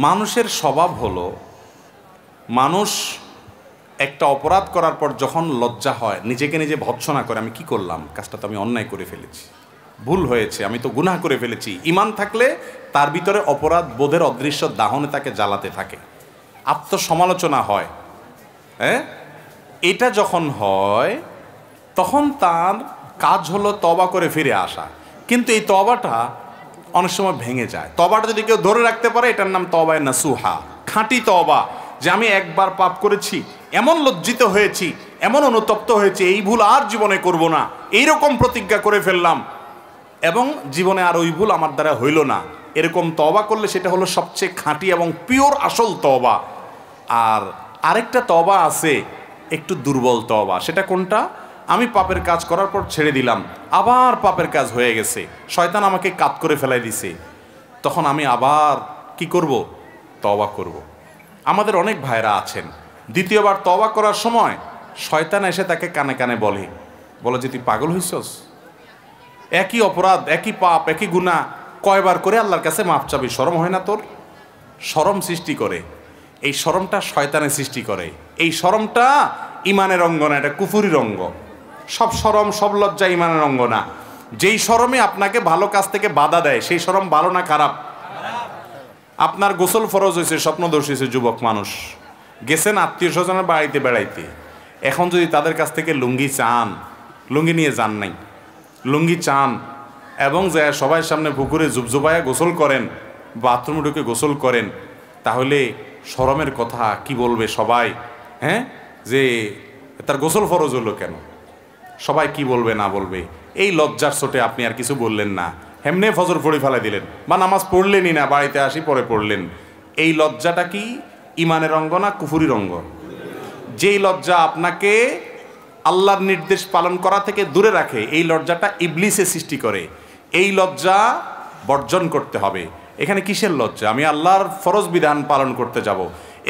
মানুষের স্বভাব হলো, মানুষ একটা অপরাধ করার পর যখন লজ্জা হয় নিজেকে নিজে ভৎসনা করে, আমি কি করলাম, কাজটা তো আমি অন্যায় করে ফেলেছি, ভুল হয়েছে, আমি তো গুনাহ করে ফেলেছি। ঈমান থাকলে তার ভিতরে অপরাধ বোধের অদৃশ্য দাহনে তাকে জ্বালাতে থাকে, আত্মসমালোচনা হয়। হ্যাঁ, এটা যখন হয় তখন তার কাজ হলো তওবা করে ফিরে আসা। কিন্তু এই তওবাটা অনেক সময় ভেঙে যায়। তওবাটা যদি কেউ ধরে রাখতে পারে এটার নাম তওবায়ে নাসুহা, খাঁটি তওবা। যে আমি একবার পাপ করেছি, এমন লজ্জিত হয়েছি, এমন অনুতপ্ত হয়েছে, এই ভুল আর জীবনে করব না, এইরকম প্রতিজ্ঞা করে ফেললাম এবং জীবনে আর ওই ভুল আমার দ্বারা হইল না, এরকম তওবা করলে সেটা হলো সবচেয়ে খাঁটি এবং পিওর আসল তওবা। আর আরেকটা তওবা আছে একটু দুর্বল তওবা। সেটা কোনটা? আমি পাপের কাজ করার পর ছেড়ে দিলাম, আবার পাপের কাজ হয়ে গেছে, শয়তান আমাকে কাত করে ফেলাই দিছে, তখন আমি আবার কি করব? তওবা করব। আমাদের অনেক ভাইরা আছেন দ্বিতীয়বার তওবা করার সময় শয়তান এসে তাকে কানে কানে বলে যে তুই পাগল হইছস, একই অপরাধ, একই পাপ, একই গুনাহ কয়বার করে আল্লাহর কাছে মাফ চাবি, শরম হয় না তোর? শরম সৃষ্টি করে। এই শরমটা শয়তানের সৃষ্টি করে। এই শরমটা ইমানের অঙ্গ না, এটা কুফুরির অঙ্গ। সব শরম, সব লজ্জা ইমানের অঙ্গ না। যেই শরমে আপনাকে ভালো কাজ থেকে বাধা দেয় সেই শরম ভালো না খারাপ? আপনার গোসল ফরজ হয়েছে, স্বপ্নদোষ হয়েছে, যুবক মানুষ গেছেন আত্মীয় স্বজনের বাড়িতে বেড়াইতে, এখন যদি তাদের কাছ থেকে লুঙ্গি চান, লুঙ্গি নিয়ে যান নাই, লুঙ্গি চান এবং যে সবাই সামনে পুকুরে জুবজুবায়া গোসল করেন, বাথরুমে ঢুকে গোসল করেন, তাহলে শরমের কথা কি বলবে সবাই? হ্যাঁ, যে তার গোসল ফরজ হলো কেন, সবাই কি বলবে না বলবে, এই লজ্জার চোটে আপনি আর কিছু বললেন না, হেমনে ফজর পড়ে ফেলাই দিলেন বা নামাজ পড়লেনই না, বাড়িতে আসি পরে পড়লেন। এই লজ্জাটা কি ইমানের অঙ্গ না কুফুরির অঙ্গ? যেই লজ্জা আপনাকে আল্লাহর নির্দেশ পালন করা থেকে দূরে রাখে, এই লজ্জাটা ইবলিসে সৃষ্টি করে। এই লজ্জা বর্জন করতে হবে। এখানে কিসের লজ্জা? আমি আল্লাহর ফরজ বিধান পালন করতে যাব,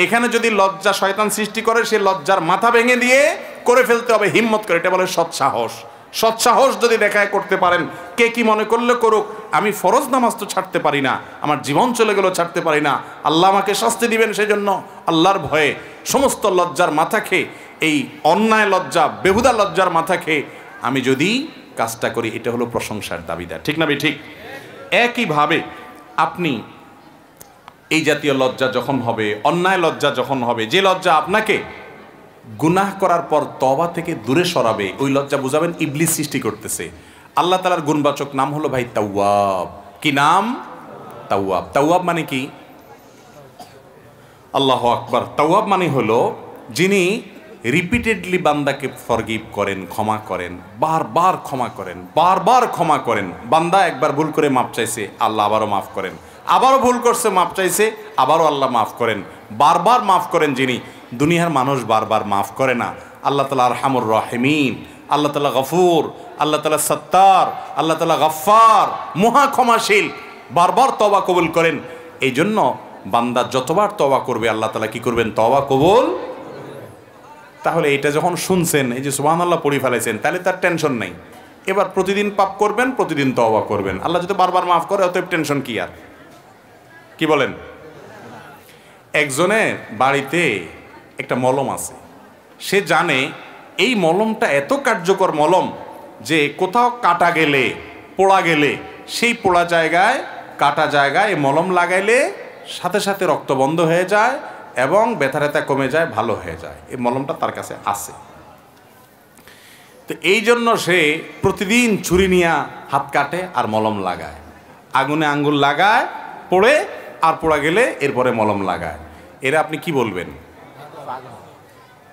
এখানে যদি লজ্জা শয়তান সৃষ্টি করে, সে লজ্জার মাথা ভেঙে দিয়ে করে ফেলতে হবে হিম্মত করে। এটা বলে সৎসাহস। সৎসাহস যদি দেখায় করতে পারেন, কে কি মনে করলে করুক, আমি ফরজ নামাজ তো ছাড়তে পারি না, আমার জীবন চলে গেলেও ছাড়তে পারি না, আল্লাহ আমাকে শাস্তি দিবেন, সেই জন্য আল্লাহর ভয়ে সমস্ত লজ্জার মাথা খেয়ে, এই অন্যায় লজ্জা, বেহুদা লজ্জার মাথা খেয়ে আমি যদি কাজটা করি, এটা হলো প্রশংসার দাবিদার। ঠিক না ঠিক? একইভাবে আপনি এই জাতীয় লজ্জা যখন হবে, অন্যায় লজ্জা যখন হবে, যে লজ্জা আপনাকে গুনাহ করার পর তওবা থেকে দূরে সরাবে, ওই লজ্জা বুঝাবেন ইবলিস সৃষ্টি করতেছে। আল্লাহ তাআলার গুণবাচক নাম হলো ভাই তাওয়াব। কি নাম? তাওয়াব। তাওয়াব মানে কি? আল্লাহু আকবার। তাওয়াব মানে হলো যিনি রিপিটেডলি বান্দাকে ফরগিভ করেন, ক্ষমা করেন, বারবার ক্ষমা করেন, বারবার ক্ষমা করেন। বান্দা একবার ভুল করে মাফ চাইছে, আল্লাহ আবারও মাফ করেন, আবারও ভুল করছে, মাফ চাইছে, আবারও আল্লাহ মাফ করেন, বারবার মাফ করেন যিনি। দুনিয়ার মানুষ বারবার মাফ করে না। আল্লাহ তাআলা আরহামুর রাহিমিন, আল্লাহ তাআলা গফুর, আল্লাহ তাআলা সত্তার, আল্লাহ তাআলা গফফার, মহা ক্ষমাশীল, বারবার তওবা কবুল করেন। এই জন্য বান্দা যতবার তওবা করবে আল্লাহ তাআলা কি করবেন? তওবা কবুল। তাহলে এটা যখন শুনছেন, এই যে সুবহানাল্লাহ পড়ে ফেলেছেন, তাহলে তার টেনশন নেই। এবার প্রতিদিন পাপ করবেন, প্রতিদিন তওবা করবেন, আল্লাহ যদি বারবার মাফ করে, অতএব টেনশন কি আর? কি বলেন? একজনের বাড়িতে একটা মলম আছে, সে জানে এই মলমটা এত কার্যকর মলম যে কোথাও কাটা গেলে, পোড়া গেলে, সেই পোড়া জায়গায়, কাটা জায়গায় এই মলম লাগাইলে সাথে সাথে রক্ত বন্ধ হয়ে যায় এবং ব্যথা ট্যাথা কমে যায়, ভালো হয়ে যায়। এই মলমটা তার কাছে আছে। তো এই জন্য সে প্রতিদিন ছুরি নিয়ে হাত কাটে আর মলম লাগায়, আগুনে আঙ্গুল লাগায়, পোড়ে, আর পোড়া গেলে এরপরে মলম লাগায়। এরা আপনি কি বলবেন?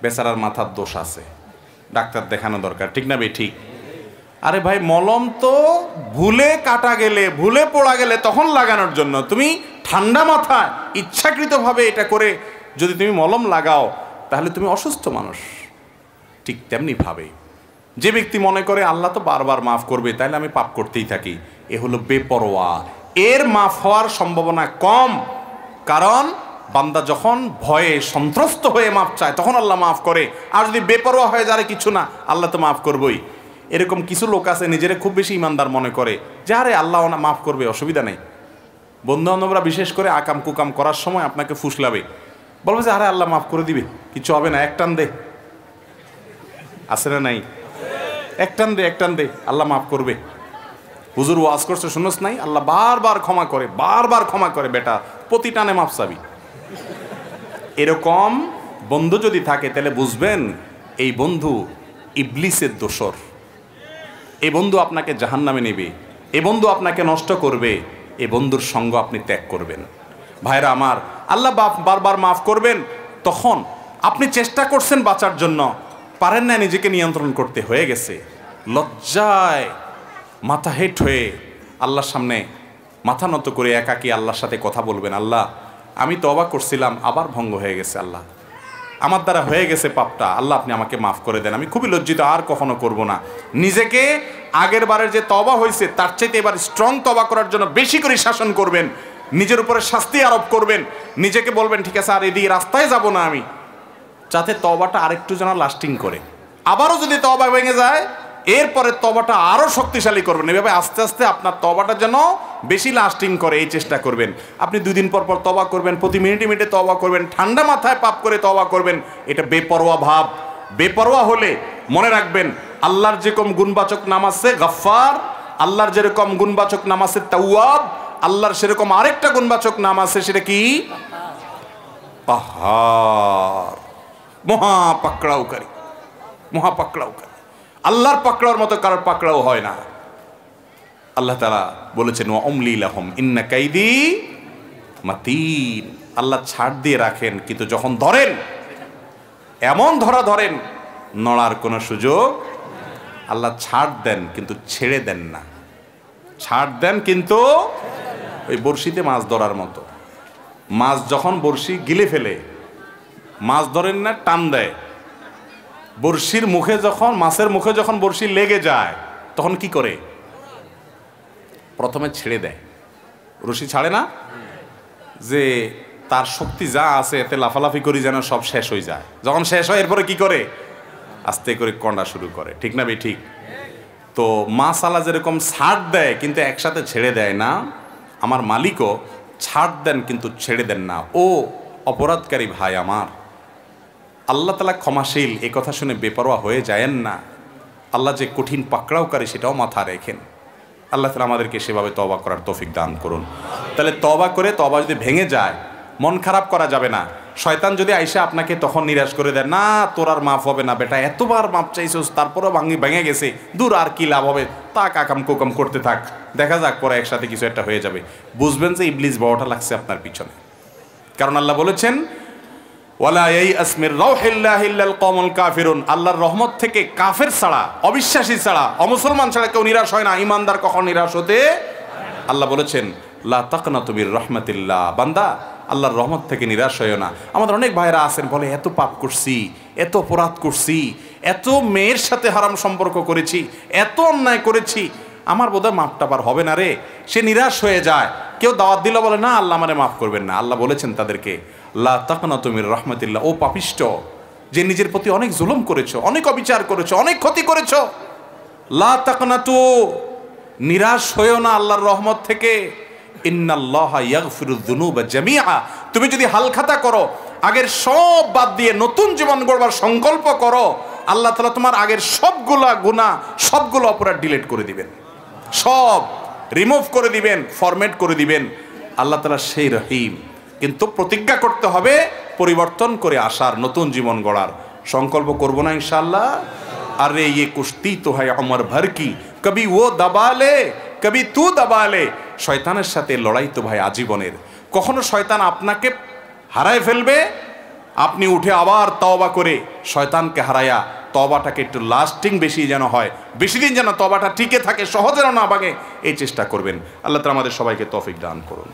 বেচারার মাথার দোষ আছে, ডাক্তার দেখানো দরকার। ঠিক না ভাই? ঠিক। আরে ভাই, মলম তো ভুলে কাটা গেলে, ভুলে পোড়া গেলে তখন লাগানোর জন্য। তুমি ঠান্ডা মাথায় ইচ্ছাকৃতভাবে এটা করে যদি তুমি মলম লাগাও, তাহলে তুমি অসুস্থ মানুষ। ঠিক তেমনি ভাবে যে ব্যক্তি মনে করে আল্লাহ তো বারবার মাফ করবে, তাহলে আমি পাপ করতেই থাকি, এ হলো বেপরোয়া। এর মাফ হওয়ার সম্ভাবনা কম, কারণ বান্দা যখন ভয়ে সন্ত্রস্ত হয়ে মাফ চায় তখন আল্লাহ মাফ করে। আর যদি বেপরোয়া হয়ে যায় কিছু না, আল্লাহ তো মাফ করবই। এরকম কিছু লোক আছে নিজেরা খুব বেশি ইমানদার মনে করে যে আরে আল্লাহ না মাফ করবে, অসুবিধা নেই। বন্ধু বান্ধবরা বিশেষ করে আকাম কুকাম করার সময় আপনাকে ফুসলাবে, বলবে যে আরে আল্লাহ মাফ করে দিবে, কিছু হবে না, এক টান দে। আছে না নাই? এক টান দে, আল্লাহ মাফ করবে। হুজুর ওয়াজ করছে শুনোস নাই, আল্লাহ বারবার ক্ষমা করে, বারবার ক্ষমা করে, বেটা প্রতি টানে মাফ চাবি। এরকম বন্ধু যদি থাকে তাহলে বুঝবেন এই বন্ধু ইবলিসের দোসর। এই বন্ধু আপনাকে জাহান্নামে নেবে, এই বন্ধু আপনাকে নষ্ট করবে, এই বন্ধুর সঙ্গ আপনি ত্যাগ করবেন। ভাইরা আমার, আল্লাহ বারবার মাফ করবেন, তখন আপনি চেষ্টা করছেন বাঁচার জন্য, পারেন না, নিজেকে নিয়ন্ত্রণ করতে, হয়ে গেছে, লজ্জায় মাথা হেট হয়ে আল্লাহর সামনে মাথা নত করে একাকী আল্লাহর সাথে কথা বলবেন, আল্লাহ আমি তওবা করছিলাম, আবার ভঙ্গ হয়ে গেছে, আল্লাহ আমার দ্বারা হয়ে গেছে পাপটা, আল্লাহ আপনি আমাকে মাফ করে দেন, আমি খুবই লজ্জিত, আর কখনো করব না। নিজেকে আগের বারের যে তওবা হয়েছে তার চাইতে এবার স্ট্রং তওবা করার জন্য বেশি করে শাসন করবেন, নিজের উপরে শাস্তি আরোপ করবেন, নিজেকে বলবেন ঠিক আছে আর এদিকে রাস্তায় যাব না আমি, যাতে তওবাটা আরেকটু যেন লাস্টিং করে। আবারও যদি তওবা ভেঙে যায় এরপরে তওবাটা আরও শক্তিশালী করবেন, এভাবে আস্তে আস্তে আপনার তওবাটা যেন বেশি লাস্টিং করে এই চেষ্টা করবেন। আপনি 2 দিন পর পর তওবা করবেন, প্রতি মিনিটে মিনিটে তওবা করবেন, ঠান্ডা মাথায় পাপ করে তওবা করবেন। এটা বেপরোয়া ভাব। বেপরোয়া হলে মনে রাখবেন আল্লাহর যেরকম গুণবাচক নাম আছে গফফার, আল্লাহর যেরকম গুণবাচক নাম আছে তাওয়াব, আল্লাহর সেরকম আরেকটা গুণবাচক নাম আছে, সেটা কি? কাহ্হার, মহা পাকড়াওকারী, মহা পাকড়াওকারী। আল্লাহর পাকড়াওর মতো কারোর পাকড়াও হয় না। আল্লাহ তাআলা বলেছেন ওয়া উমলি লাহুম ইন্না কাইদি মাতিন। আল্লাহ ছাড় দিয়ে রাখেন, কিন্তু যখন ধরেন এমন ধরেন নড়ার কোনো সুযোগ। আল্লাহ ছাড় দেন কিন্তু ছেড়ে দেন না, ছাড় দেন কিন্তু ওই বড়শিতে মাছ ধরার মতো। মাছ যখন বড়শি গিলে ফেলে, মাছ ধরেন না, টান দেয়, বড়শির মুখে যখন, মাছের মুখে যখন বড়শি লেগে যায় তখন কি করে? প্রথমে ছেড়ে দেয়, রশি ছাড়ে না, যে তার শক্তি যা আছে এতে লাফালাফি করি যেন সব শেষ হয়ে যায়। যখন শেষ হয় এরপরে কি করে? আস্তে করে কন্ডা শুরু করে, ঠিক না ঠিক? তো মাছ আলা যেরকম ছাড় দেয় কিন্তু একসাথে ছেড়ে দেয় না, আমার মালিকও ছাড় দেন কিন্তু ছেড়ে দেন না। ও অপরাধকারী ভাই আমার, আল্লাহ তাআলা ক্ষমাশীল, এ কথা শুনে বেপরোয়া হয়ে যায়েন না। আল্লাহ যে কঠিন পাকড়াওকারী সেটাও মাথা রেখেন। আল্লাহ তাআলা আমাদেরকে সেভাবে তওবা করার তৌফিক দান করুন। তাহলে তওবা করে, তওবা যদি ভেঙে যায় মন খারাপ করা যাবে না। শয়তান যদি আইসা আপনাকে তখন নিরাশ করে দেয়, না তোর আর মাফ হবে না বেটা, এতবার মাপ চাইছিস তারপরেও ভেঙে গেছে, দূর আর কি লাভ হবে, তা কাকাম কুকাম করতে থাক, দেখা যাক পরে একসাথে কিছু একটা হয়ে যাবে। বুঝবেন যে ইবলিস বড়টা লাগছে আপনার পিছনে। কারণ আল্লাহ বলেছেন ওয়ালা ইয়াইআস মির রাউহিল্লাহি ইল্লাল কওমুল কাফিরুন, আল্লাহর রহমত থেকে কাফের ছাড়া, অবিশ্বাসী ছাড়া, অমুসলমান ছাড়া কেউ নিরাশ হয় না। ঈমানদার কখন নিরাশ হতে? আল্লাহ বলেছেন লা তাকনাতু মির রাহমাতিল্লাহ, বান্দা আল্লাহর রহমত থেকে নিরাশ হয়ো না। আমাদের অনেক ভাইরা আছেন বলে এত পাপ করছি, এত অপরাধ করছি, এত মেয়ের সাথে হারাম সম্পর্ক করেছি, এত অন্যায় করেছি, আমার বোধহয় মাফটা পার হবে না রে। সে নিরাশ হয়ে যায়। কেউ দাওয়াত দিল বলে না আল্লাহ আমারে মাফ করবেন না। আল্লাহ বলেছেন তাদেরকে লা তাকনাতু মির রাহমাতিল্লাহ, ও পাপিষ্ঠ, যে নিজের প্রতি অনেক জুলুম করেছো, অনেক অবিচার করেছো, অনেক ক্ষতি করেছো, লা তাকনাতু, নিরাশ হয়েও না আল্লাহর রহমত থেকে। ইন্নাল্লাহা ইয়াগফিরুয যুনুবা জামিআ, তুমি যদি হালখাতা করো, আগের সব বাদ দিয়ে নতুন জীবন গড়বার সংকল্প করো, আল্লাহ তাআলা তোমার আগের সবগুলা গুনাহ, সবগুলো অপরাধ ডিলিট করে দিবেন, সব রিমুভ করে দিবেন, ফরম্যাট করে দিবেন। আল্লাহ তাআলা সেই রহিম। কিন্তু প্রতিজ্ঞা করতে হবে পরিবর্তন করে আসার, নতুন জীবন গড়ার সংকল্প করব না ইনশাআল্লাহ। আরে ये कुश्ती तो है उम्र भर की, कभी वो दबा ले कभी तू दबा ले। শয়তানের সাথে লড়াই তো ভাই আজীবনের। কখনো শয়তান আপনাকে হারায় ফেলবে, আপনি উঠে আবার তওবা করে শয়তানকে হারায়া তওবাটাকে একটু লাস্টিং বেশি যেন হয়, বেশি দিন যেন তওবাটা টিকে থাকে, সহজে না ভাঙে, এই চেষ্টা করবেন। আল্লাহ তাআলা আমাদের সবাইকে তৌফিক দান করুন।